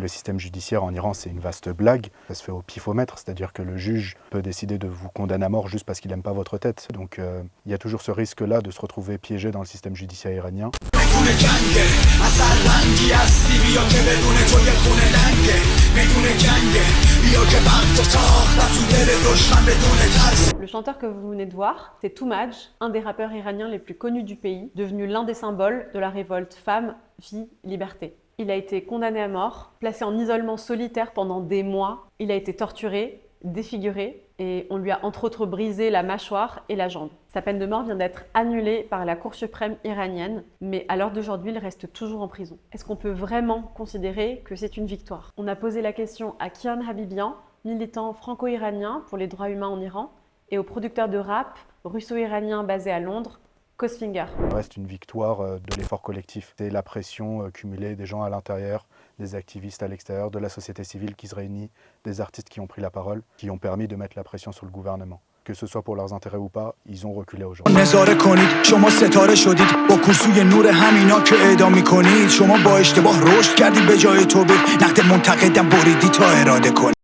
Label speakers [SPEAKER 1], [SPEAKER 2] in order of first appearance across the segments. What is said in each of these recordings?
[SPEAKER 1] Le système judiciaire en Iran, c'est une vaste blague. Ça se fait au pifomètre, c'est-à-dire que le juge peut décider de vous condamner à mort juste parce qu'il n'aime pas votre tête. Donc il y a toujours ce risque-là de se retrouver piégé dans le système judiciaire iranien.
[SPEAKER 2] Le chanteur que vous venez de voir, c'est Toumaj, un des rappeurs iraniens les plus connus du pays, devenu l'un des symboles de la révolte Femmes, Vie, Liberté. Il a été condamné à mort, placé en isolement solitaire pendant des mois. Il a été torturé, défiguré et on lui a entre autres brisé la mâchoire et la jambe. Sa peine de mort vient d'être annulée par la Cour suprême iranienne, mais à l'heure d'aujourd'hui, il reste toujours en prison. Est-ce qu'on peut vraiment considérer que c'est une victoire? On a posé la question à Kian Habibian, militant franco-iranien pour les droits humains en Iran, et au producteur de rap russo-iranien basé à Londres, Cosfinger.
[SPEAKER 1] Ça reste une victoire de l'effort collectif. C'est la pression cumulée des gens à l'intérieur, des activistes à l'extérieur, de la société civile qui se réunit, des artistes qui ont pris la parole, qui ont permis de mettre la pression sur le gouvernement. Que ce soit pour leurs intérêts ou pas, ils ont reculé aujourd'hui.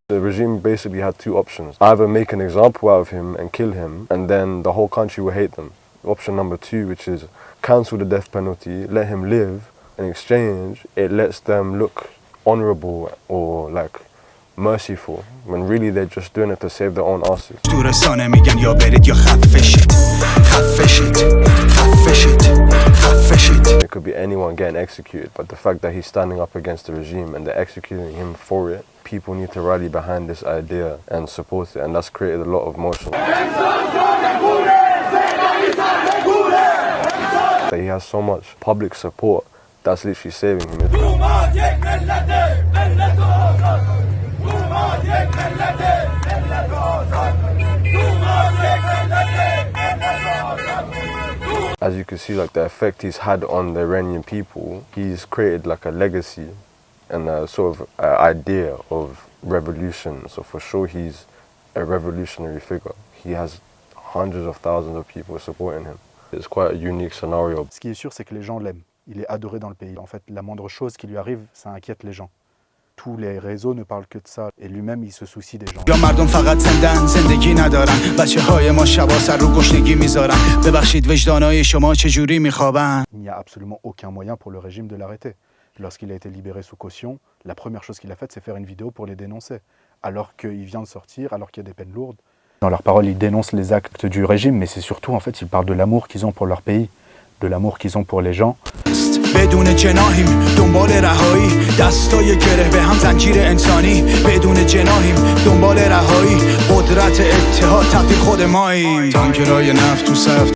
[SPEAKER 3] The regime basically had two options. Either make an example out of him and kill him, and then the whole country will hate them. Option number two, which is cancel the death penalty, let him live. In exchange, it lets them look honorable or like merciful, when really they're just doing it to save their own asses. It could be anyone getting executed, but the fact that he's standing up against the regime and they're executing him for it, people need to rally behind this idea and support it, and that's created a lot of motion. He has so much public support that's literally saving him. As you can see, like the effect he's had on the Iranian people, he's created like a legacy and a sort of idea of revolution. So for sure he's a revolutionary figure. He has hundreds of thousands of people supporting him. It's quite a unique scenario.
[SPEAKER 1] Ce qui est sûr, c'est que les gens l'aiment. Il est adoré dans le pays. En fait, la moindre chose qui lui arrive, ça inquiète les gens. Tous les réseaux ne parlent que de ça. Et lui-même, il se soucie des gens. Il n'y a absolument aucun moyen pour le régime de l'arrêter. Lorsqu'il a été libéré sous caution, la première chose qu'il a faite, c'est faire une vidéo pour les dénoncer. Alors qu'il vient de sortir, alors qu'il y a des peines lourdes. Dans leurs paroles, ils dénoncent les actes du régime, mais c'est surtout, en fait, ils parlent de l'amour qu'ils ont pour leur pays, de l'amour qu'ils ont pour les gens. بدون جناحیم دنبال رهایی دستای گره به هم زنجیر انسانی بدون جناحیم دنبال رهایی قدرت اتحاد تقدیر خود ماییم تانکرای نفت تو صف